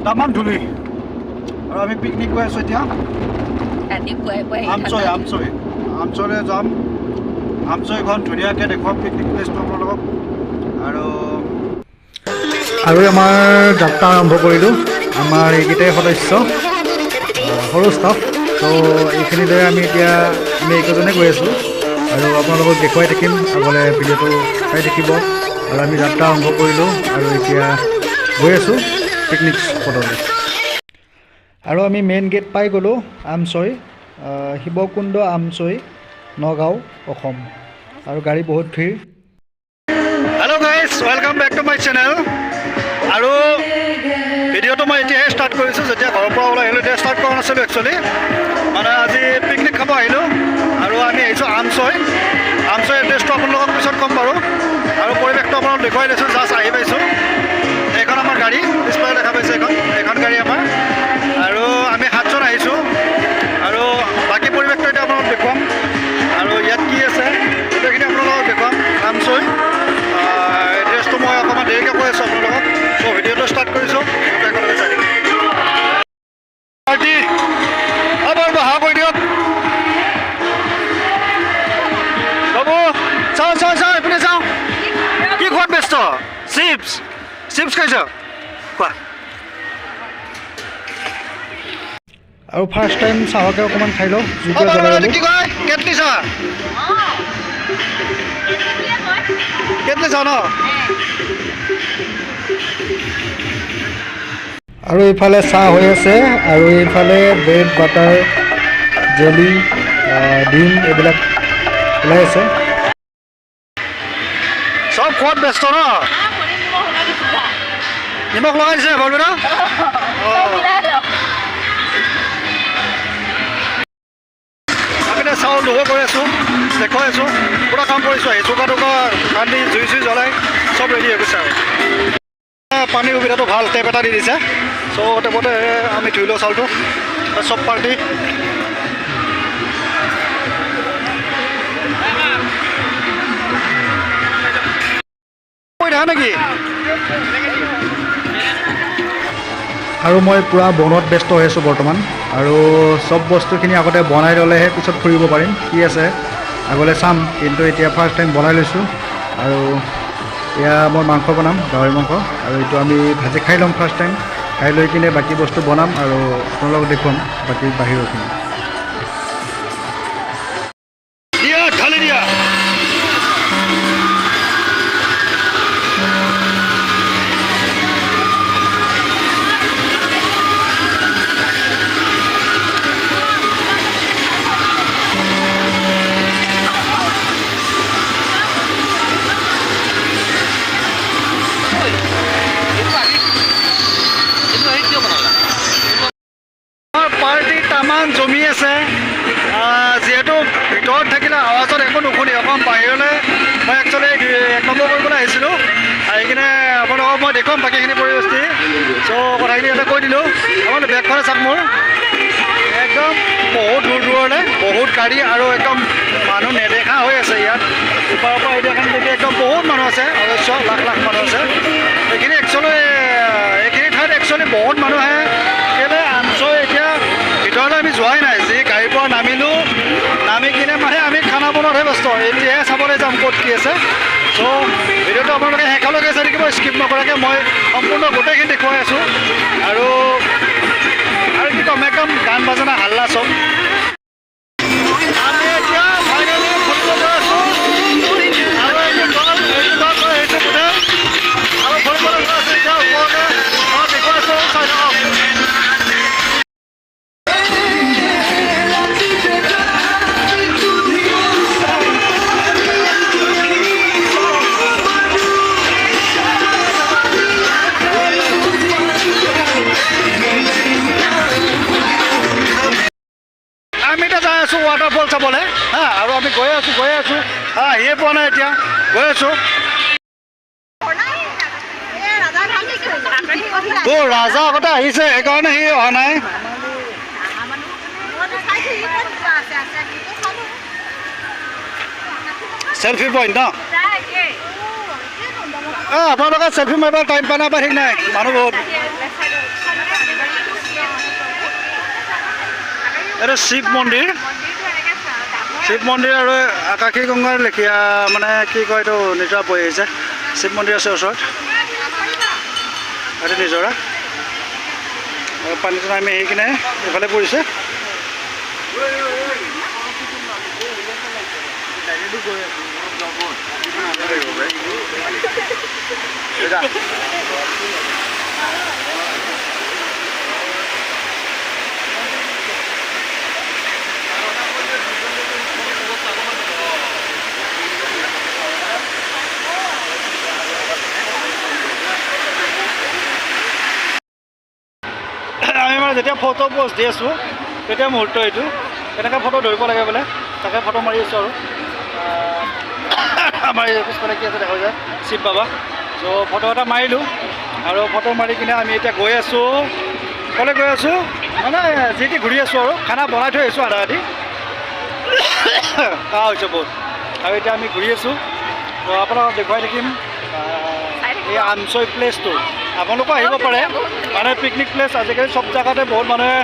তামান ধুলি আৰু আমি পিকনিক গৈ আছোঁ এতিয়া আমচৈলৈ যাম আমচৈখন ধুনীয়াকৈ দেখুৱাম পিকনিক প্লেচটো আপোনালোকক আৰু আমাৰ যাত্ৰা আৰম্ভ কৰিলোঁ আমাৰ এইকেইটাই সদস্য সৰু ষ্টাফ তো এইখিনিতে আমি এইকেইজনে গৈ আছোঁ আৰু আপোনালোকক দেখুৱাই থাকিম আগলৈ ভিডিঅ'টো চাই থাকিব আৰু আমি যাত্ৰা আৰম্ভ কৰিলোঁ আৰু এতিয়া গৈ আছোঁ পিকনিক স্পটলৈ আৰু আমি মেইন গেট পাই গ'লোঁ আমচৈ শিৱকুণ্ড আমচৈ নগাঁও অসম আৰু গাড়ী বহুত ভিৰ hello' guys welcome back to my channel আৰু ভিডিঅ'টো মই এতিয়াহে ষ্টাৰ্ট কৰিছোঁ যেতিয়া ঘৰৰ পৰা ওলাই আহিলোঁ এতিয়া ষ্টাৰ্ট কৰা নাছিলোঁ একচুৱেলি মানে আজি পিকনিক খাব আহিলোঁ আৰু আমি আহিছোঁ আমচৈ এড্ৰেছটো আপোনালোকক পিছত ক'ম বাৰু আৰু পৰিৱেশটো আপোনালোকক দেখুৱাই দিছোঁ জাষ্ট আহি পাইছোঁ এইখন আমাৰ গাড়ী পিছফালে দেখা পাইছে এইখন গাড়ী আমাৰ আৰু আমি 7জন আহিছোঁ আৰু বাকী পৰিৱেশটো এতিয়া আপোনালোকক দেখুৱাম আৰু ইয়াত কি আছে গোটেইখিনি আপোনালোকক দেখুৱাম আমচৈ এড্ৰেছটো মই অকণমান দেৰিকৈ কৈ আছোঁ আপোনালোকক চ' ভিডিঅ'টো ষ্টাৰ্ট কৰিছোঁ একেলগে চাই দিম পাৰ্টি বাৰু বাহা কৰি দিয়ক বাবু চাওঁ এইপিনে চাওঁ কি খোৱাত ব্যস্ত চিপছ খাইছ কোৱা আৰু ফাৰ্ষ্ট টাইম চাহকে অকণমান খাই লওঁ কি কয় কেটলি চাহ কেটলি চাহ ন আৰু এইফালে চাহ হৈ আছে আৰু এইফালে ব্ৰেড বাটাৰ জেলি ডিম এইবিলাক ওলাই আছে চব খোৱাত ব্যস্ত ন নিমখ লগাই দিছে বৰবিনা আমি এতিয়া চাউল ধুব গৈ আছোঁ দেখুৱাই আছোঁ পূৰা কাম কৰিছোঁ আহি চৌকা কান্দি জুই জ্বলাই চব ৰেডি হৈ গৈছে আৰু পানীৰ সুবিধাটো ভাল টেপ এটা দি দিছে চ' টেপতে আমি ধুই লওঁ চাউলটো চব পাৰ্টি নেকি আৰু মই পূৰা বনোৱাত ব্যস্ত হৈ আছোঁ বৰ্তমান আৰু চব বস্তুখিনি আগতে বনাই ল'লেহে পিছত ফুৰিব পাৰিম কি আছে আগলৈ চাম কিন্তু এতিয়া ফাৰ্ষ্ট টাইম বনাই লৈছোঁ আৰু এয়া মই মাংস বনাম গাহৰি মাংস আৰু এইটো আমি ভাজি খাই ল'ম ফাৰ্ষ্ট টাইম খাই লৈ কিনে বাকী বস্তু বনাম আৰু আপোনালোকক দেখুৱাম বাকী বাহিৰৰখিনি ঢালি দিয়া তামান জমি আছে যিহেতু ভিতৰত থাকিলে আৱাজত একো নুশুনি অকণ বাহিৰলৈ মই একচুৱেলি 1 নম্বৰ কৰিবলৈ আহিছিলোঁ আহি কিনে আপোনালোকক মই দেখুৱাম বাকীখিনি পৰিস্থিতি চ' কথাখিনি ইয়াতে কৈ দিলোঁ আপোনাৰ বেগখনে চাওক মোৰ একদম বহুত দূৰলৈ বহুত গাড়ী আৰু একদম মানুহ নেদেখা হৈ আছে ইয়াত ইপাৰৰ পৰা এৰিয়াখনলৈকে একদম বহুত মানুহ আছে অৱশ্য লাখ মানুহ আছে এইখিনি ঠাইত একচুৱেলি বহুত মানুহ আহে কেলৈ আমচৈ এতিয়া ভিতৰলৈ আমি যোৱাই নাই যি গাড়ীৰ পৰা নামি কিনে মানে আমি খানা বনোৱাতহে ব্যস্ত এতিয়াহে চাবলৈ যাম ক'ত কি আছে চ' ভিডিঅ'টো আপোনালোকে শেষলৈকে চাই থাকিব স্কিপ নকৰাকৈ মই সম্পূৰ্ণ গোটেইখিনি দেখুৱাই আছোঁ আৰু কি ক'ম একদম গান বাজনা হাল্লা চব আমি এতিয়া ফাইনেলি ফুৰিব গৈ আছোঁ আৰু আহিছোঁ বোধে আৰু ফুৰিবলৈ গৈ আছোঁ এতিয়া ওপৰতে দেখুৱাইছোঁ চাই থাকক ৱাটাৰফল চাবলৈ আৰু আমি গৈ আছোঁ আহিয়ে পোৱা নাই এতিয়া গৈ আছোঁ ৰাজা আগতে আহিছে সেইকাৰণে সি অহা নাই সেলফি পইণ্ট ন আপোনালোকে সেলফি মাৰিব টাইম পোৱা নাই বা ঠিক নাই মানুহ বহুত এটা শিৱ মন্দিৰ আৰু আকাশী গংগাৰ লেখীয়া মানে কি কয় এইটো নিজৰা বৈ আহিছে শিৱ মন্দিৰ আছে ওচৰত এইটো নিজৰা আৰু পানীটো নামি আহি কিনে এইফালে পৰিছে আমি মানে যেতিয়া ফটো পোষ্ট দি আছোঁ তেতিয়া মুহূৰ্ত এইটো এনেকৈ ফটো ধৰিব লাগে বোলে তাকে ফটো মাৰি আছোঁ আৰু আমাৰ পিছফালে কি আছে দেখা যায় শিৱ বাবা চ' ফটো এটা মাৰিলোঁ আৰু ফটো মাৰি কিনে আমি এতিয়া গৈ আছোঁ ক'লৈ গৈ আছোঁ মানে যি টি ঘূৰি আছোঁ আৰু খানা বনাই থৈ আহিছোঁ আধা আধি কাহ হৈছে বহুত আৰু এতিয়া আমি ঘূৰি আছোঁ ত' আপোনাক দেখুৱাই থাকিম এই আমচৈ প্লেচটো আপোনালোকো আহিব পাৰে মানে পিকনিক প্লেচ আজিকালি চব জেগাতে বহুত মানুহে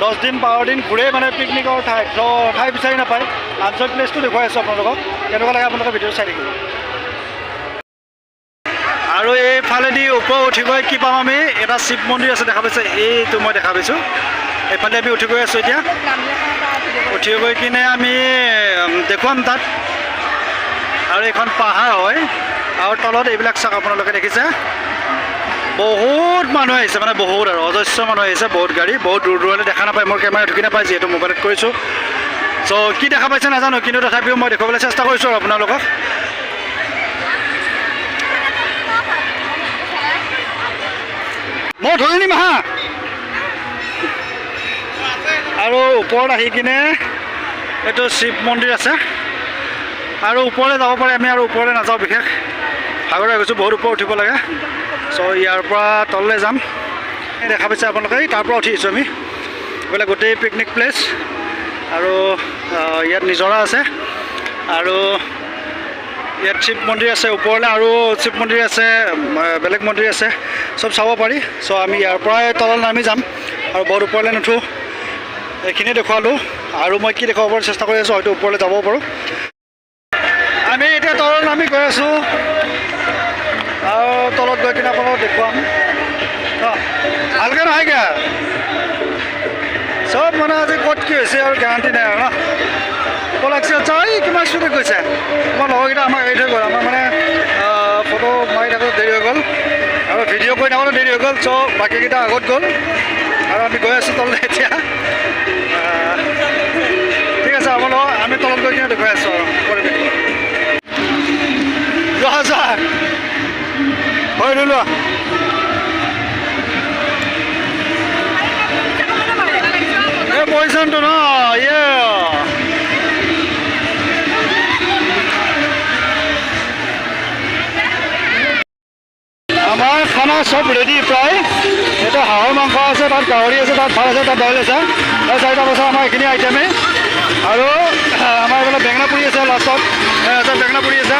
10 দিন 12 দিন ঘূৰে মানে পিকনিকৰ ঠাই বিচাৰি নাপায় আমচৈ প্লেচটো দেখুৱাই আছোঁ আপোনালোকক কেনেকুৱা লাগে আপোনালোকে ভিডিঅ' চাই থাকিব আৰু এইফালেদি ওপৰত উঠি গৈ কি পাম আমি এটা শিৱ মন্দিৰ আছে দেখা পাইছে এইটো মই দেখা পাইছোঁ এইফালে আমি উঠি গৈ আছোঁ এতিয়া উঠি গৈ কিনে আমি দেখুৱাম তাত আৰু এইখন পাহাৰ হয় আৰু তলত এইবিলাক চাওক আপোনালোকে দেখিছে বহুত মানুহ আহিছে মানে বহুত আৰু অজস্ৰ মানুহ আহিছে বহুত গাড়ী বহুত দূৰ দূৰলৈ দেখা নাপায় মোৰ কেমেৰা ঢুকি নাপায় যিহেতু মোবাইলত কৰিছোঁ চ' কি দেখা পাইছে নাজানো কিন্তু তথাপিও মই দেখুৱাবলৈ চেষ্টা কৰিছোঁ আৰু আপোনালোকক মই ধৰি নিম হা আৰু ওপৰত আহি কিনে এইটো শিৱ মন্দিৰ আছে আৰু ওপৰলৈ যাব পাৰে আমি আৰু ওপৰলৈ নাযাওঁ বিশেষ ভাগৰে গৈছোঁ বহুত ওপৰত উঠিব লাগে চ' ইয়াৰ পৰা তললৈ যাম দেখা পাইছে আপোনালোকে তাৰ পৰা উঠি আহিছোঁ আমি এইফালে গোটেই পিকনিক প্লেচ আৰু ইয়াত নিজৰা আছে আৰু ইয়াত শিৱ মন্দিৰ আছে ওপৰলৈ আৰু শিৱ মন্দিৰ আছে বেলেগ মন্দিৰ আছে চব চাব পাৰি চ' আমি ইয়াৰ পৰাই তললৈ নামি যাম আৰু বহুত ওপৰলৈ নুঠোঁ এইখিনি দেখুৱালোঁ আৰু মই কি দেখুৱাব চেষ্টা কৰি আছোঁ হয়তো ওপৰলৈ যাব পাৰোঁ আমি এতিয়া তলত নামি গৈ আছোঁ আৰু তলত গৈ কিনে আপোনালোকক দেখুৱাম ভালকৈ নহয়গৈ চব মানে আজি ক'ত কি হৈছে আৰু গেৰাণ্টি নাই আৰু ন কলাক্সি আচ্ছা এই কিমান স্পীডত গৈছে আমাৰ লগৰকেইটা আমাক এৰি থৈ গ'ল আমাৰ মানে ফটো মাৰি থাকোঁতে দেৰি হৈ গ'ল আৰু ভিডিঅ' কৰি থাকোঁতে দেৰি হৈ গ'ল চ' বাকীকেইটা আগত গ'ল আৰু আমি গৈ আছোঁ তললৈ এতিয়া ঠিক আছে আমাৰ লগত আমি তলত গৈ কিনে দেখুৱাই আছোঁ আৰু পৰিৱেশ হয় লৈ লোৱা এই পজিশ্যনটো ন আমাৰ খানা চব ৰেডি প্ৰায় এটা হাঁহৰ মাংস আছে তাত গাহৰি আছে তাত ভাত আছে তাত দাইল আছে এই 4টা বছৰ আমাৰ এইখিনি আইটেমেই আৰু আমাৰ এইফালে বেঙেনা পুৰি আছে লাষ্টত বেঙেনা পুৰি আছে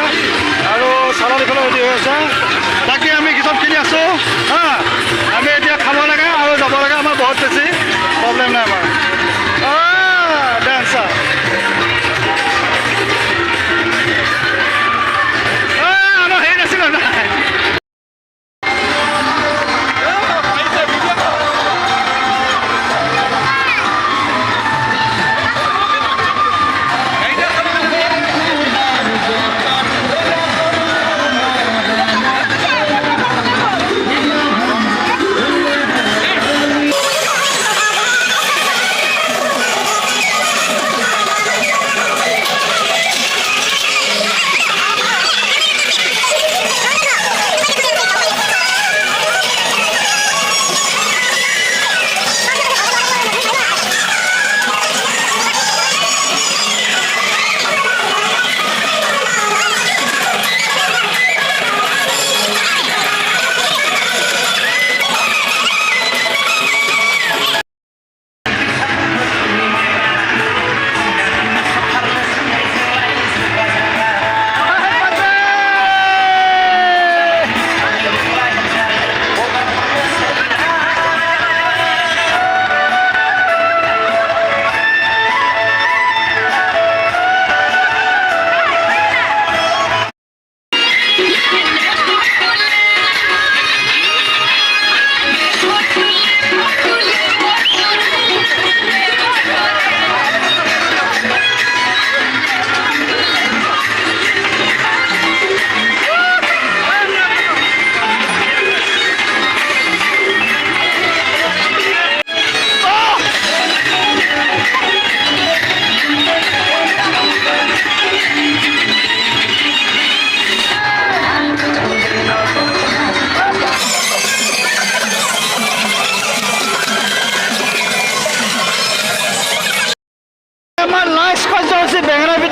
আৰু চালাড এইফালে ৰেডি হৈ আছে তাকে আমি চবখিনি আছোঁ হা আমি এতিয়া খাব লাগে আৰু যাব লাগে আমাৰ বহুত বেছি প্ৰব্লেম নাই আমাৰ ডান্সাৰ আমাৰ হেৰি নাছিলে নাই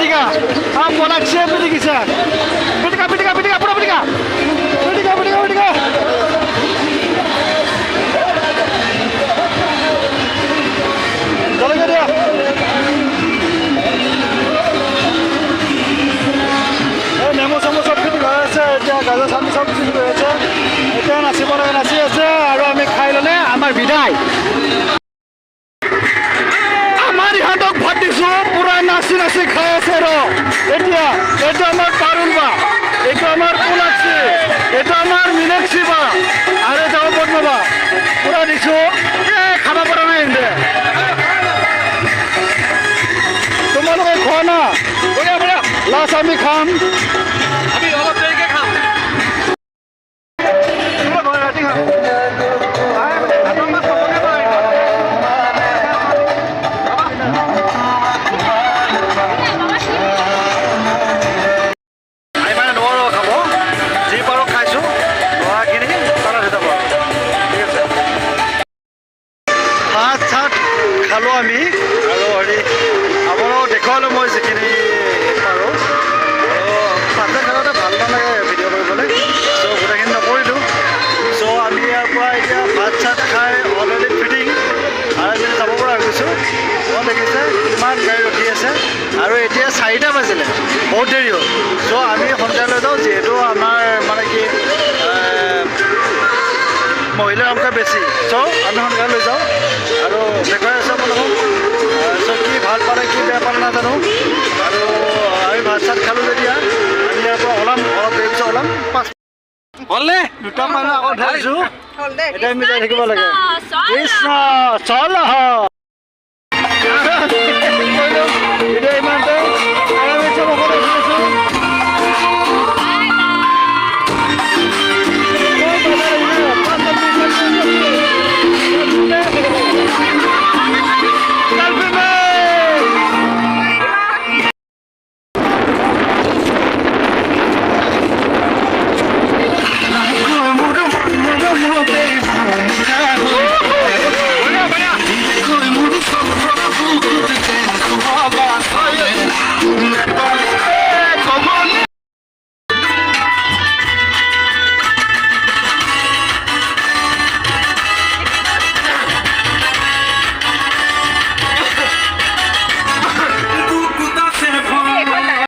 pitika. Polak siya pitikisa. Pitika, pitika, pitika, pura pitika. Pitika, pitika, pitika. Jalan dia. Nemo sama sab pitika ase, dia gaza sami sab pitika ase. Eta nasi bola nasi ase, aru ami khai lole amar bidai. Handok bhatisu pura nasi nasi khai ase ro etia eta amar parun ba eta amar pulaksi eta amar minakshi ba are jao bodno ba pura disu e khaba pora nai inde tomaloke khoa na boya boya last ami kham ami olop derike kham tuma goya rati kham খালো আমি আৰু হেৰি আপোনালোকক দেখুৱালো মই যিখিনি পাৰোঁ ভাতে খাওঁতে ভাল নালাগে ভিডিঅ' কৰিবলৈ চ' গোটেইখিনি নকৰিলোঁ চ' আমি ইয়াৰ পৰা এতিয়া ভাত চাত খাই অলৰেডি ফিটিং আৰু আমি যাব পৰা হৈ গৈছোঁ মই দেখিছে কিমান গাড়ী ৰখি আছে আৰু এতিয়া 4টা বাজিলে বহুত দেৰি হ'ল চ' আমি সোনকালে যাওঁ যিহেতু আমাৰ মানে কি মহিলাৰ সংখ্যা বেছি চ' আমি সোনকালে লৈ যাওঁ আৰু দেখুৱাই আছোঁ আপোনালোকক চ' কি ভাল পালে কি বেয়া পালে নাজানো আৰু আমি ভাত চাত খালোঁ যেতিয়া আমি ইয়াৰ পৰা ওলাম অলপ দেৰি পিছত ওলাম হ'লনে দুটা মানুহ আগত ধৰিছোঁ এতিয়া আমি যাই থাকিব লাগে কৃষ্ণ চল এতিয়া ইমানতে আমি চব অকলে